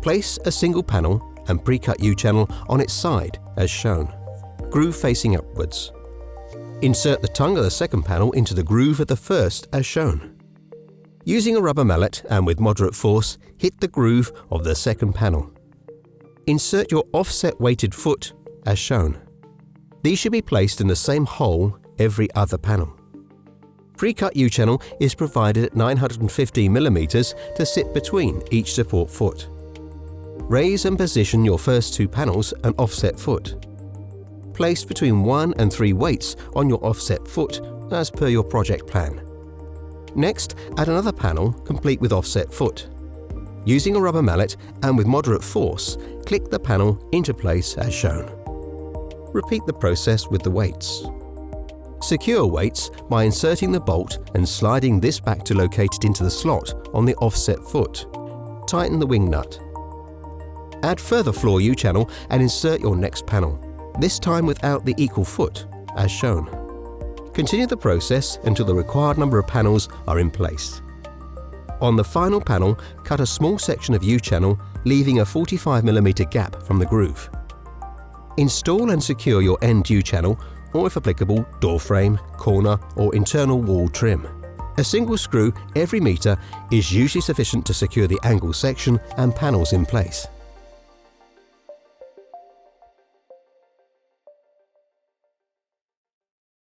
Place a single panel and pre-cut U-channel on its side as shown, groove facing upwards. Insert the tongue of the second panel into the groove of the first as shown. Using a rubber mallet and with moderate force, hit the groove of the second panel. Insert your offset weighted foot as shown. These should be placed in the same hole every other panel. Pre-cut U-channel is provided at 950 mm to sit between each support foot. Raise and position your first two panels an offset foot. Place between 1 and 3 weights on your offset foot as per your project plan. Next, add another panel complete with offset foot. Using a rubber mallet and with moderate force, click the panel into place as shown. Repeat the process with the weights. Secure weights by inserting the bolt and sliding this back to locate it into the slot on the offset foot. Tighten the wing nut. Add further floor U-channel and insert your next panel, this time without the equal foot, as shown. Continue the process until the required number of panels are in place. On the final panel, cut a small section of U-channel, leaving a 45 mm gap from the groove. Install and secure your end U-channel, or if applicable, door frame, corner or internal wall trim. A single screw every metre is usually sufficient to secure the angle section and panels in place.